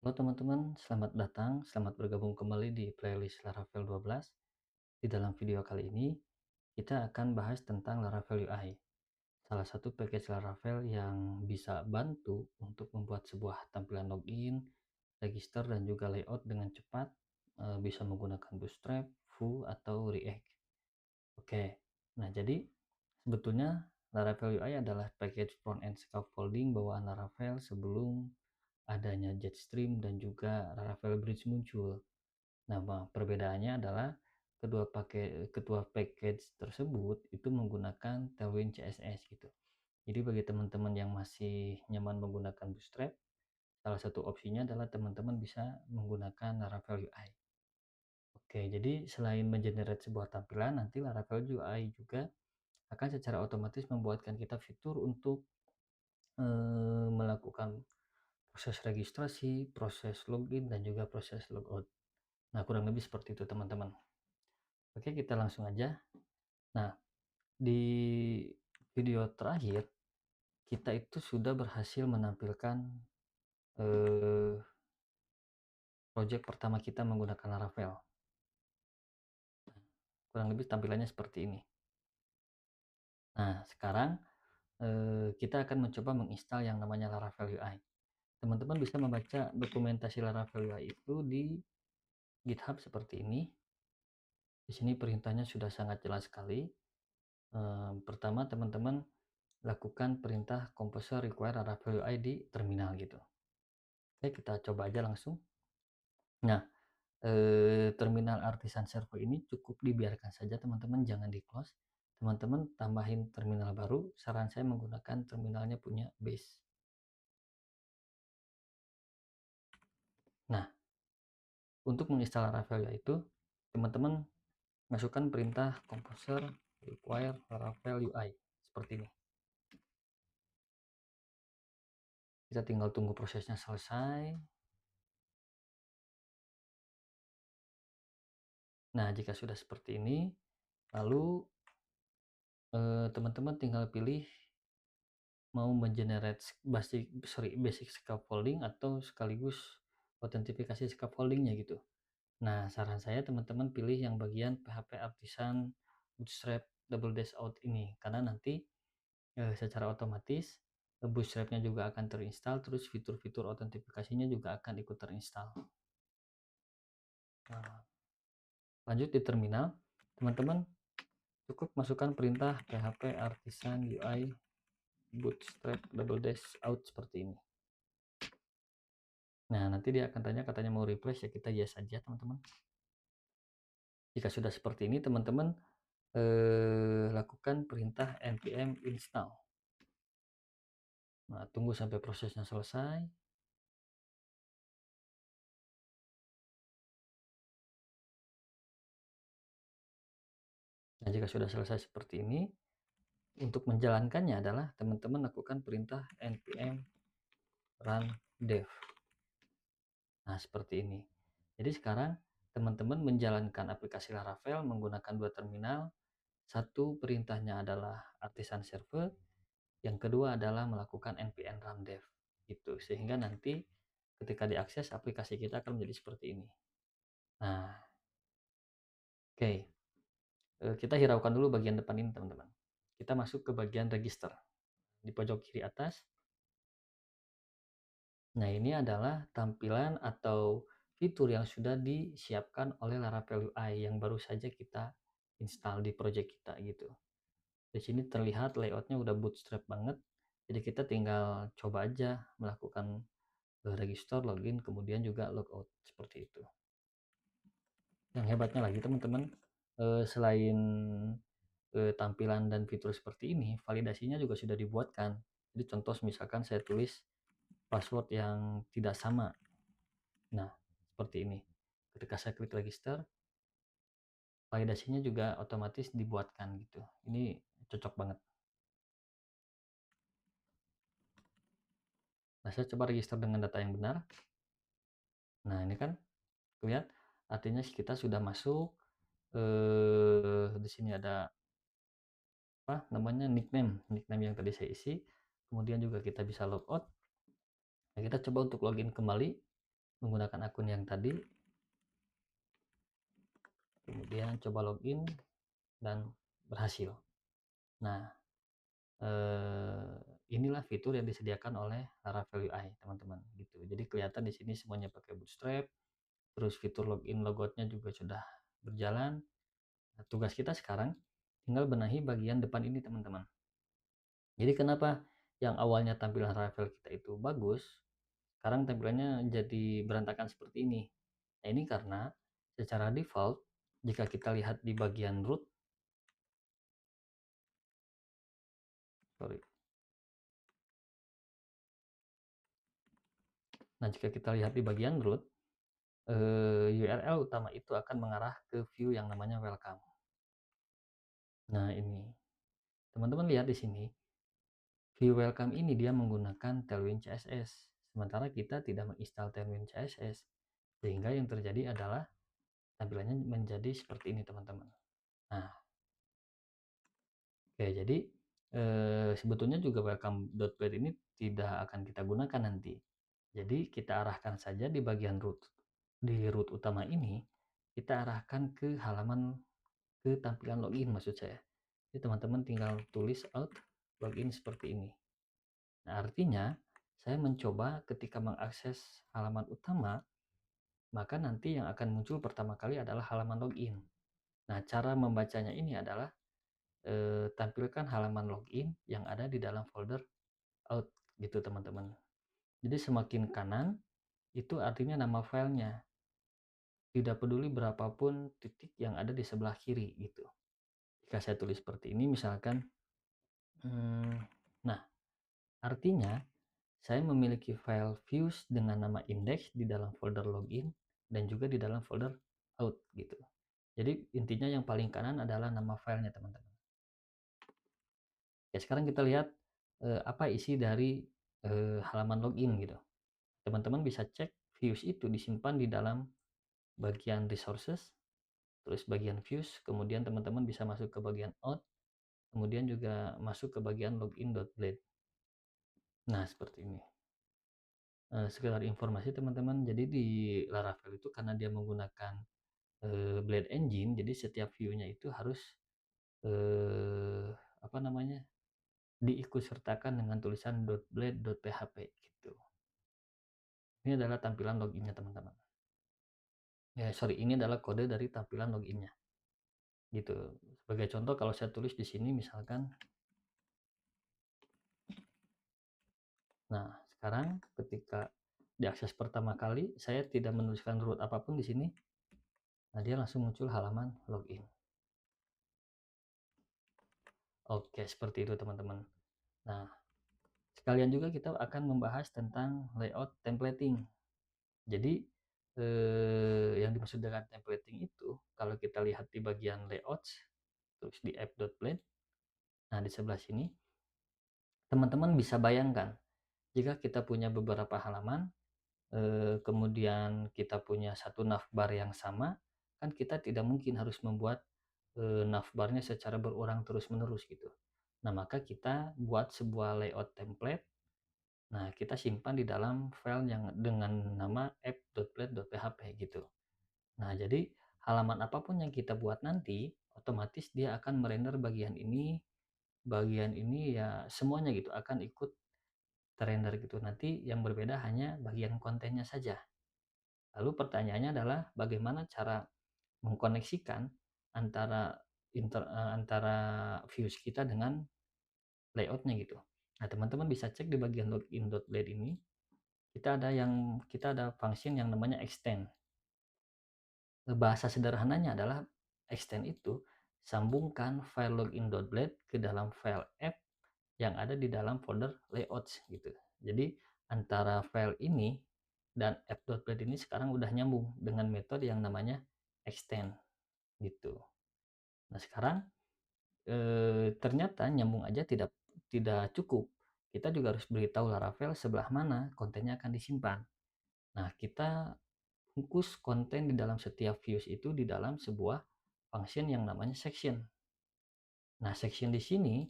Halo teman-teman, selamat datang, selamat bergabung kembali di playlist Laravel 12. Di dalam video kali ini, kita akan bahas tentang Laravel UI, salah satu package Laravel yang bisa bantu untuk membuat sebuah tampilan login, register, dan juga layout dengan cepat, bisa menggunakan Bootstrap, Vue, atau React. Oke, nah jadi sebetulnya Laravel UI adalah package front-end scaffolding bawaan Laravel sebelum adanya Jetstream dan juga Laravel Bridge muncul. Nah, perbedaannya adalah kedua package tersebut itu menggunakan Tailwind CSS gitu. Jadi bagi teman-teman yang masih nyaman menggunakan Bootstrap, salah satu opsinya adalah teman-teman bisa menggunakan Laravel UI. Oke, jadi selain mengenerate sebuah tampilan, nanti Laravel UI juga akan secara otomatis membuatkan kita fitur untuk melakukan proses registrasi, proses login, dan juga proses logout. Nah, kurang lebih seperti itu teman-teman. Oke, kita langsung aja. Nah, di video terakhir kita itu sudah berhasil menampilkan eh, project pertama kita menggunakan Laravel. Kurang lebih tampilannya seperti ini. Nah, sekarang kita akan mencoba menginstal yang namanya Laravel UI. Teman-teman bisa membaca dokumentasi Laravel UI itu di GitHub seperti ini. Di sini perintahnya sudah sangat jelas sekali. Pertama, teman-teman lakukan perintah composer require Laravel UI di terminal gitu. Oke, kita coba aja langsung. Nah, terminal artisan server ini cukup dibiarkan saja teman-teman, jangan di close. Teman-teman tambahin terminal baru, saran saya menggunakan terminalnya punya base. Nah, untuk menginstal Laravel itu teman-teman masukkan perintah composer require Laravel UI seperti ini. Kita tinggal tunggu prosesnya selesai. Nah, jika sudah seperti ini, lalu teman-teman tinggal pilih mau mengenerate basic scaffolding atau sekaligus autentifikasi scaffoldingnya gitu. Nah, saran saya teman-teman pilih yang bagian PHP Artisan Bootstrap Double Dash Out ini, karena nanti secara otomatis Bootstrapnya juga akan terinstall, terus fitur-fitur autentifikasinya juga akan ikut terinstall. Nah, lanjut di terminal, teman-teman cukup masukkan perintah PHP Artisan UI Bootstrap Double Dash Out seperti ini. Nah, nanti dia akan tanya katanya mau replace, ya kita yes aja teman-teman. Jika sudah seperti ini teman-teman lakukan perintah npm install. Nah, tunggu sampai prosesnya selesai. Nah, jika sudah selesai seperti ini, untuk menjalankannya adalah teman-teman lakukan perintah npm run dev. Nah, seperti ini. Jadi sekarang teman-teman menjalankan aplikasi Laravel menggunakan dua terminal. Satu perintahnya adalah artisan server, yang kedua adalah melakukan npm run dev gitu, sehingga nanti ketika diakses aplikasi kita akan menjadi seperti ini. Nah, oke, kita hiraukan dulu bagian depan ini teman-teman. Kita masuk ke bagian register di pojok kiri atas. Nah, ini adalah tampilan atau fitur yang sudah disiapkan oleh Laravel UI yang baru saja kita install di project kita gitu. Di sini terlihat layoutnya udah bootstrap banget, jadi kita tinggal coba aja melakukan register, login, kemudian juga logout seperti itu. Yang hebatnya lagi teman-teman, selain tampilan dan fitur seperti ini, validasinya juga sudah dibuatkan. Jadi contoh misalkan saya tulis password yang tidak sama, nah seperti ini. Ketika saya klik register, validasinya juga otomatis dibuatkan gitu. Ini cocok banget. Nah, saya coba register dengan data yang benar. Nah, ini kan lihat, artinya kita sudah masuk. Di sini ada apa namanya, nickname yang tadi saya isi. Kemudian juga kita bisa logout. Nah, kita coba untuk login kembali. menggunakan akun yang tadi, kemudian coba login dan berhasil. Nah, inilah fitur yang disediakan oleh Laravel UI, teman-teman, gitu. Jadi kelihatan di sini semuanya pakai Bootstrap, terus fitur login logoutnya juga sudah berjalan. Nah, tugas kita sekarang tinggal benahi bagian depan ini, teman-teman. Jadi kenapa yang awalnya tampilan Laravel kita itu bagus, sekarang tampilannya jadi berantakan seperti ini? Nah, ini karena secara default jika kita lihat di bagian root, sorry. Nah, jika kita lihat di bagian root, URL utama itu akan mengarah ke view yang namanya welcome. Nah, ini teman-teman lihat di sini, view welcome ini dia menggunakan Tailwind CSS, sementara kita tidak menginstal Tailwind CSS, sehingga yang terjadi adalah tampilannya menjadi seperti ini, teman-teman. Nah, oke, jadi sebetulnya juga welcome.blade ini tidak akan kita gunakan nanti. Jadi kita arahkan saja di bagian root. Di root utama ini, kita arahkan ke halaman, ke tampilan login maksud saya. Jadi teman-teman tinggal tulis out login seperti ini. Nah, artinya saya mencoba ketika mengakses halaman utama, maka nanti yang akan muncul pertama kali adalah halaman login. Nah, cara membacanya ini adalah tampilkan halaman login yang ada di dalam folder out, gitu teman-teman. Jadi semakin kanan itu artinya nama filenya, tidak peduli berapapun titik yang ada di sebelah kiri gitu. Jika saya tulis seperti ini misalkan, nah artinya saya memiliki file views dengan nama index di dalam folder login dan juga di dalam folder out gitu. Jadi intinya yang paling kanan adalah nama filenya, teman-teman. Ya, sekarang kita lihat apa isi dari halaman login gitu. Teman-teman bisa cek views itu disimpan di dalam bagian resources, terus bagian views, kemudian teman-teman bisa masuk ke bagian out, kemudian juga masuk ke bagian login.blade. Nah, seperti ini. Sekedar informasi teman-teman, jadi di Laravel itu karena dia menggunakan Blade Engine, jadi setiap view-nya itu harus eh, apa namanya, diikutsertakan dengan tulisan .blade.php gitu. Ini adalah tampilan loginnya, teman-teman. Ya, sorry, ini adalah kode dari tampilan loginnya. Gitu. Sebagai contoh kalau saya tulis di sini misalkan, nah sekarang ketika diakses pertama kali saya tidak menuliskan root apapun di sini, nah dia langsung muncul halaman login. Oke, seperti itu teman-teman. Nah, sekalian juga kita akan membahas tentang layout templating. Jadi yang dimaksud dengan templating itu kalau kita lihat di bagian layouts, terus di app.blade, nah di sebelah sini teman-teman bisa bayangkan jika kita punya beberapa halaman, kemudian kita punya satu navbar yang sama, kan kita tidak mungkin harus membuat navbarnya secara berulang terus-menerus gitu. Nah, maka kita buat sebuah layout template. Nah, kita simpan di dalam file yang dengan nama app.blade.php gitu. Nah, jadi halaman apapun yang kita buat nanti, otomatis dia akan merender bagian ini ya semuanya gitu akan ikut terrender gitu. Nanti yang berbeda hanya bagian kontennya saja. Lalu pertanyaannya adalah bagaimana cara mengkoneksikan antara antara views kita dengan layoutnya gitu. Nah, teman-teman bisa cek di bagian login.blade ini, kita ada function yang namanya extend. Bahasa sederhananya adalah extend itu sambungkan file login.blade ke dalam file app yang ada di dalam folder layouts gitu. Jadi antara file ini dan app.blade ini sekarang udah nyambung dengan metode yang namanya extend gitu. Nah, sekarang ternyata nyambung aja tidak cukup. Kita juga harus beritahu Laravel sebelah mana kontennya akan disimpan. Nah, kita fokus konten di dalam setiap views itu di dalam sebuah function yang namanya section. Nah, section di sini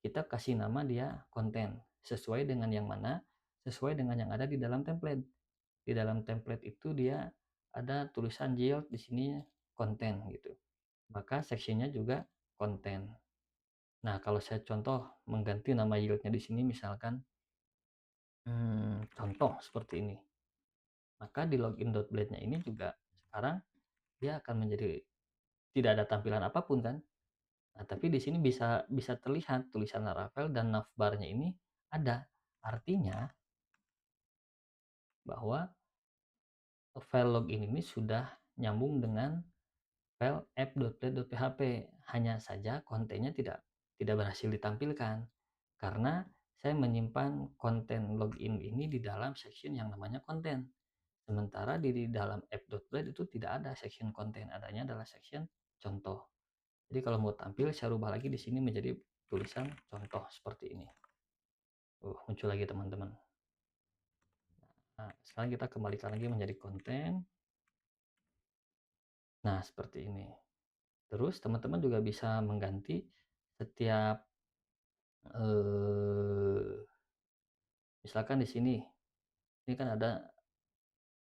kita kasih nama dia konten sesuai dengan yang mana? Sesuai dengan yang ada di dalam template. di dalam template itu dia ada tulisan yield, di sini konten gitu. Maka seksinya juga konten. Nah, kalau saya contoh mengganti nama yieldnya di sini misalkan contoh seperti ini. Maka di login.blade-nya ini juga sekarang dia akan menjadi tidak ada tampilan apapun kan. Nah, tapi di sini bisa bisa terlihat tulisan Laravel dan navbar-nya ini ada. Artinya bahwa file login ini sudah nyambung dengan file app.blade.php. Hanya saja kontennya tidak berhasil ditampilkan karena saya menyimpan konten login ini di dalam section yang namanya konten. Sementara di dalam app.blade itu tidak ada section konten, adanya adalah section contoh. Jadi kalau mau tampil saya rubah lagi di sini menjadi tulisan contoh seperti ini. Muncul lagi teman-teman. Nah, sekarang kita kembalikan lagi menjadi konten. Nah, seperti ini. Terus teman-teman juga bisa mengganti setiap misalkan di sini, ini kan ada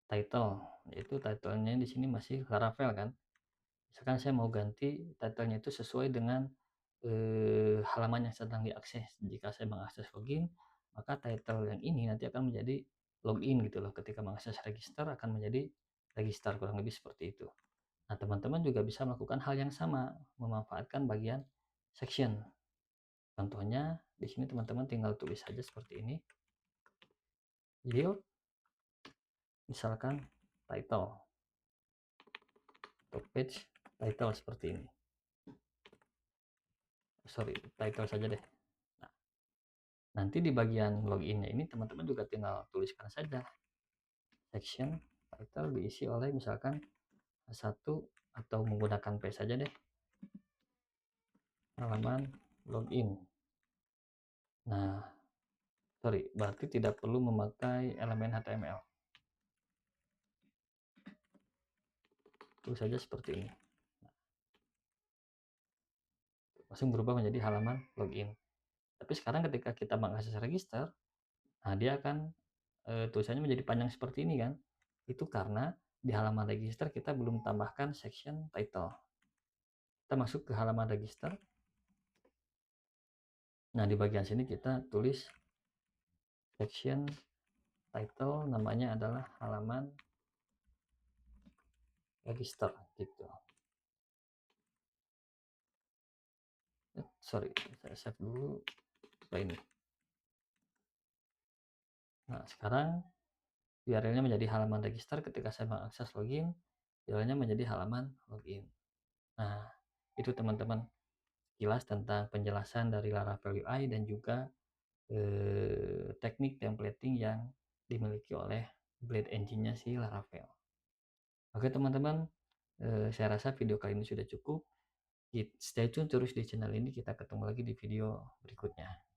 title, yaitu titlenya di sini masih Laravel kan. Misalkan saya mau ganti titlenya itu sesuai dengan halaman yang sedang diakses. Jika saya mengakses login, maka title yang ini nanti akan menjadi login gitu loh. Ketika mengakses register akan menjadi register, kurang lebih seperti itu. Nah, teman-teman juga bisa melakukan hal yang sama, memanfaatkan bagian section. Contohnya di sini teman-teman tinggal tulis saja seperti ini. Yield misalkan title atau page title seperti ini. Sorry, title saja deh. Nah, nanti di bagian loginnya ini teman-teman juga tinggal tuliskan saja section title diisi oleh misalkan satu atau menggunakan P saja deh, halaman login. Nah, sorry, berarti tidak perlu memakai elemen HTML. Tulis saja seperti ini. Langsung berubah menjadi halaman login. Tapi sekarang ketika kita mengakses register, nah dia akan tulisannya menjadi panjang seperti ini kan. Itu karena di halaman register kita belum tambahkan section title. Kita masuk ke halaman register. Nah, di bagian sini kita tulis section title, namanya adalah halaman register gitu. Sorry, saya save dulu seperti ini. Nah, sekarang URL-nya menjadi halaman register. Ketika saya mengakses login, URL-nya menjadi halaman login. Nah, itu teman-teman sekilas tentang penjelasan dari Laravel UI dan juga teknik templating yang dimiliki oleh Blade Engine-nya si Laravel. Oke teman-teman, saya rasa video kali ini sudah cukup. Stay tune terus di channel ini, kita ketemu lagi di video berikutnya.